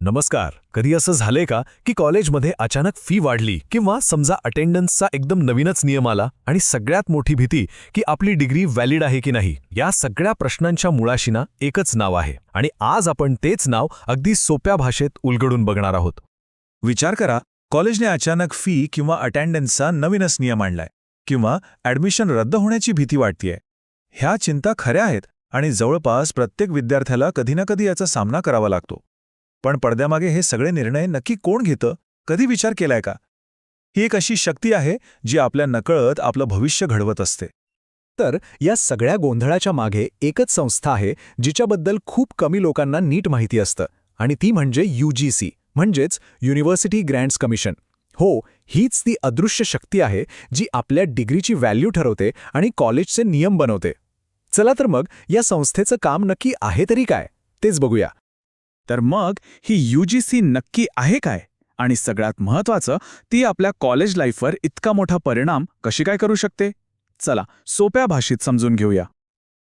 नमस्कार. कधी असं झालंय का की कॉलेजमध्ये अचानक फी वाढली किंवा समजा अटेंडन्सचा एकदम नवीनच नियम आला आणि सगळ्यात मोठी भीती की आपली डिग्री व्हॅलिड आहे की नाही. या सगळ्या प्रश्नांच्या मुळाशी ना एकच नाव आहे आणि आज आपण तेच नाव अगदी सोप्या भाषेत उलगडून बघणार आहोत. विचार करा, कॉलेजने अचानक फी किंवा अटेंडन्सचा नवीनच नियम आणलाय किंवा ॲडमिशन रद्द होण्याची भीती वाटतेय. ह्या चिंता खऱ्या आहेत आणि जवळपास प्रत्येक विद्यार्थ्याला कधी ना कधी याचा सामना करावा लागतो. पण पडद्यामागे हे सगळे निर्णय नक्की कोण घेतं, कधी विचार केलाय का? ही एक अशी शक्ती आहे जी आपल्या नकळत आपलं भविष्य घडवत असते. तर या सगळ्या गोंधळाच्या मागे एकच संस्था आहे जिच्याबद्दल खूप कमी लोकांना नीट माहिती असतं, आणि ती म्हणजे UGC, म्हणजेच युनिव्हर्सिटी ग्रँट्स कमिशन. हो, हीच ती अदृश्य शक्ती आहे जी आपल्या डिग्रीची व्हॅल्यू ठरवते आणि कॉलेजचे नियम बनवते. चला तर मग या संस्थेचं काम नक्की आहे तरी काय, तेच बघूया. तर मग ही UGC नक्की आहे काय, आणि सगळ्यात महत्त्वाचं, ती आपल्या कॉलेज लाईफवर इतका मोठा परिणाम कशी काय करू शकते? चला सोप्या भाषेत समजून घेऊया.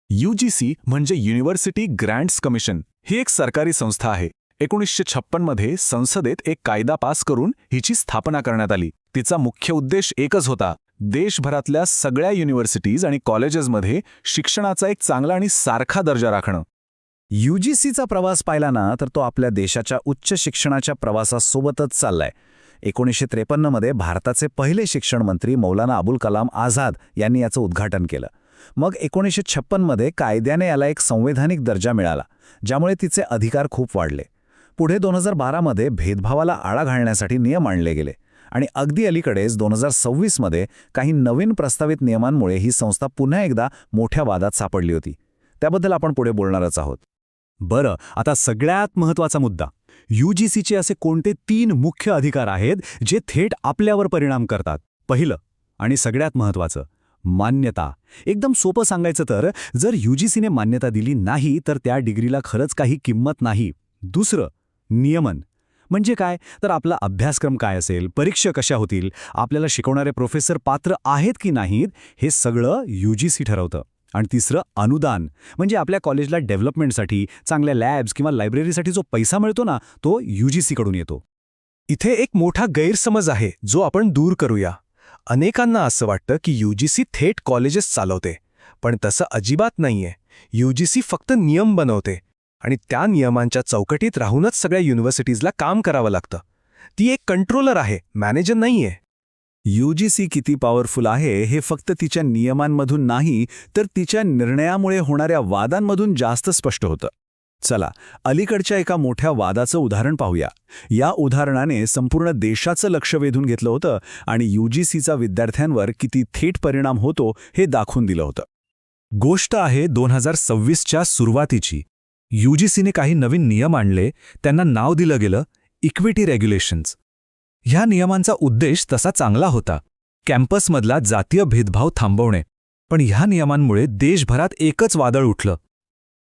UGC म्हणजे युनिव्हर्सिटी ग्रँट्स कमिशन. ही एक सरकारी संस्था आहे. 1956 मध्ये संसदेत एक कायदा पास करून हिची स्थापना करण्यात आली. तिचा मुख्य उद्देश एकच होता: देशभरातल्या सगळ्या युनिव्हर्सिटीज आणि कॉलेजेसमध्ये शिक्षणाचा एक चांगला आणि सारखा दर्जा राखणं. UGCचा प्रवास पाहिला ना तर तो आपल्या देशाच्या उच्च शिक्षणाच्या प्रवासासोबतच चाललाय. 1953 मध्ये भारताचे पहिले शिक्षण मंत्री मौलाना अबुल कलाम आझाद यांनी याचं उद्घाटन केलं. मग 1956 मध्ये कायद्याने याला एक संवैधानिक दर्जा मिळाला, ज्यामुळे तिचे अधिकार खूप वाढले. पुढे 2012 मध्ये भेदभावाला आळा घालण्यासाठी नियम आणले गेले, आणि अगदी अलीकडेच 2026 मध्ये काही नवीन प्रस्तावित नियमांमुळे ही संस्था पुन्हा एकदा मोठ्या वादात सापडली होती. त्याबद्दल आपण पुढे बोलणारच आहोत. बरं, आता सगळ्यात महत्त्वाचा मुद्दा. UGCचे असे कोणते 3 मुख्य अधिकार आहेत जे थेट आपल्यावर परिणाम करतात? पहिलं आणि सगळ्यात महत्त्वाचं, मान्यता. एकदम सोपं सांगायचं तर, जर UGCने मान्यता दिली नाही तर त्या डिग्रीला खरंच काही किंमत नाही. दुसरं, नियमन. म्हणजे काय तर आपला अभ्यासक्रम काय असेल, परीक्षा कशा होतील, आपल्याला शिकवणारे प्रोफेसर पात्र आहेत की नाहीत, हे सगळं UGC ठरवतं. आणि तिसरं, अनुदान. म्हणजे आपल्या कॉलेजला डेव्हलपमेंटसाठी, चांगल्या लॅब्स किंवा लायब्ररीसाठी जो पैसा मिळतो ना, तो UGC कडून येतो. इथे एक मोठा गैरसमज आहे जो आपण दूर करूया. अनेकांना असं वाटतं की UGC थेट कॉलेजेस चालवते, पण तसं अजिबात नाहीये. UGC फक्त नियम बनवते आणि त्या नियमांच्या चौकटीत राहूनच सगळ्या युनिव्हर्सिटीजला काम करावं लागतं. ती एक कंट्रोलर आहे, मॅनेजर नाहीये. UGC किती पॉवरफुल आहे हे फक्त तिच्या नियमांमधून नाही तर तिच्या निर्णयामुळे होणाऱ्या वादांमधून जास्त स्पष्ट होतं. चला, अलीकडच्या एका मोठ्या वादाचं उदाहरण पाहूया. या उदाहरणाने संपूर्ण देशाचं लक्ष वेधून घेतलं होतं आणि UGCचा विद्यार्थ्यांवर किती थेट परिणाम होतो हे दाखवून दिलं होतं. गोष्ट आहे 2026च्या सुरुवातीची. UGCने काही नवीन नियम आणले. त्यांना नाव दिलं गेलं इक्विटी रेग्युलेशन्स. ह्या नियमांचा उद्देश तसा चांगला होता, कॅम्पसमधला जातीय भेदभाव थांबवणे. पण ह्या नियमांमुळे देशभरात एकच वादळ उठलं.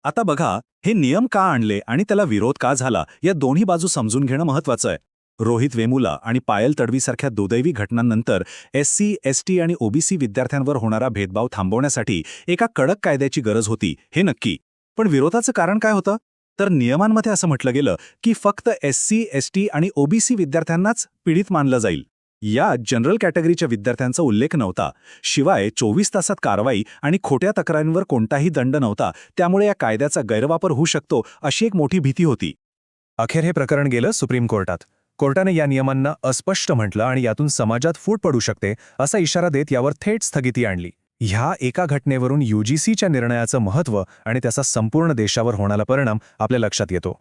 आता बघा, हे नियम का आणले आणि त्याला विरोध का झाला, या दोन्ही बाजू समजून घेणं महत्त्वाचं आहे. रोहित वेमुला आणि पायल तडवीसारख्या दुर्दैवी घटनांनंतर SC, ST आणि OBC विद्यार्थ्यांवर होणारा भेदभाव थांबवण्यासाठी एका कडक कायद्याची गरज होती, हे नक्की. पण विरोधाचं कारण काय होतं? तर नियमांमध्ये असं म्हटलं गेलं की फक्त SC, ST आणि OBC विद्यार्थ्यांनाच पीडित मानलं जाईल. या जनरल कॅटेगरीच्या विद्यार्थ्यांचा उल्लेख नव्हता. शिवाय 24 तासात कारवाई आणि खोट्या तक्रारींवर कोणताही दंड नव्हता. त्यामुळे या कायद्याचा गैरवापर होऊ शकतो अशी एक मोठी भीती होती. अखेर हे प्रकरण गेलं सुप्रीम कोर्टात. कोर्टाने या नियमांना अस्पष्ट म्हटलं आणि यातून समाजात फूट पडू शकते असा इशारा देत यावर थेट स्थगिती आणली. ह्या एका घटनेवरून UGCच्या निर्णयाचं महत्त्व आणि त्याचा संपूर्ण देशावर होणारा परिणाम आपल्या लक्षात येतो.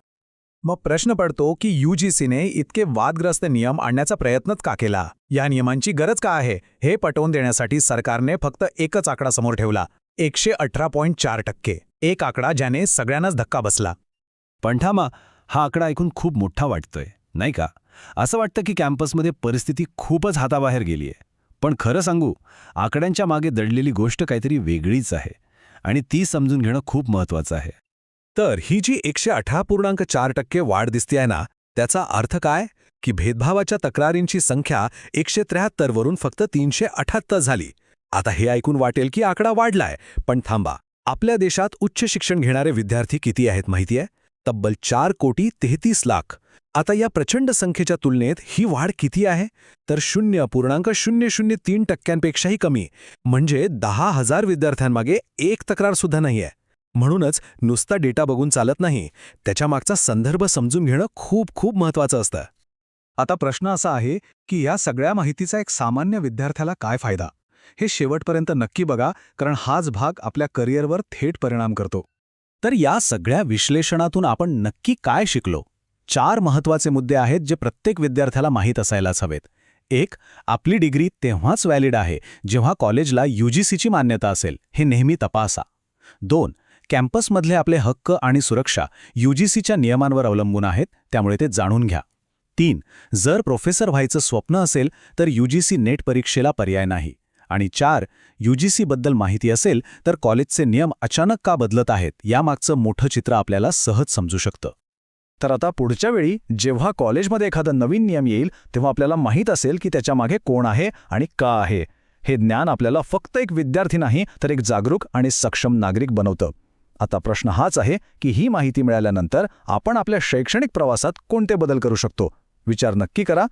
मग प्रश्न पडतो की UGCने इतके वादग्रस्त नियम आणण्याचा प्रयत्नच का केला? या नियमांची गरज का आहे हे पटवून देण्यासाठी सरकारने फक्त एकच आकडा समोर ठेवला, 118.4%. एक आकडा ज्याने सगळ्यांनाच धक्का बसला. पण थांबा, हा आकडा ऐकून खूप मोठा वाटतोय, नाही का? असं वाटतं की कॅम्पसमध्ये परिस्थिती खूपच हाताबाहेर गेलीय. पण खरं सांगू, आकड्यांच्या मागे दडलेली गोष्ट काहीतरी वेगळीच आहे, आणि ती समजून घेणं खूप महत्त्वाचं आहे. तर ही जी 118.4% वाढ दिसतेय ना, त्याचा अर्थ काय? की भेदभावाच्या तक्रारींची संख्या 173 वरून फक्त 378 झाली. आता हे ऐकून वाटेल की आकडा वाढलाय, पण थांबा. आपल्या देशात उच्च शिक्षण घेणारे विद्यार्थी किती आहेत माहितीये? तब्बल 4.33 कोटी. आता या प्रचंड संख्येच्या तुलनेत ही वाढ किती आहे तर 0.003% कमी, म्हणजे 10,000 विद्यार्थ्यांमागे एक तक्रारसुद्धा नाहीये. म्हणूनच नुसता डेटा बघून चालत नाही, त्याच्या मागचा संदर्भ समजून घेणं खूप खूप महत्वाचं असतं. आता प्रश्न असा आहे की या सगळ्या माहितीचा एक सामान्य विद्यार्थ्याला काय फायदा? हे शेवटपर्यंत नक्की बघा, कारण हाच भाग आपल्या करिअरवर थेट परिणाम करतो. तर या सगळ्या विश्लेषणातून आपण नक्की काय शिकलो? 4 महत्त्वाचे मुद्दे आहेत जे प्रत्येक विद्यार्थ्याला माहीत असायलाच हवेत. 1. आपली डिग्री तेव्हाच व्हॅलिड आहे जेव्हा कॉलेजला UGCची मान्यता असेल, हे नेहमी तपासा. 2. कॅम्पसमधले आपले हक्क आणि सुरक्षा UGCच्या नियमांवर अवलंबून आहेत, त्यामुळे ते जाणून घ्या. 3. जर प्रोफेसर व्हायचं स्वप्न असेल तर UGC नेट परीक्षेला पर्याय नाही. आणि 4. UGCबद्दल माहिती असेल तर कॉलेजचे नियम अचानक का बदलत आहेत यामागचं मोठं चित्र आपल्याला सहज समजू शकतं. तर आता पुढच्या वेळी जेव्हा कॉलेजमध्ये एखादा नवीन नियम येईल तेव्हा आपल्याला माहीत असेल की त्याच्यामागे कोण आहे आणि का आहे. हे ज्ञान आपल्याला फक्त एक विद्यार्थी नाही तर एक जागरूक आणि सक्षम नागरिक बनवतं. आता प्रश्न हाच आहे की ही माहिती मिळाल्यानंतर आपण आपल्या शैक्षणिक प्रवासात कोणते बदल करू शकतो? विचार नक्की करा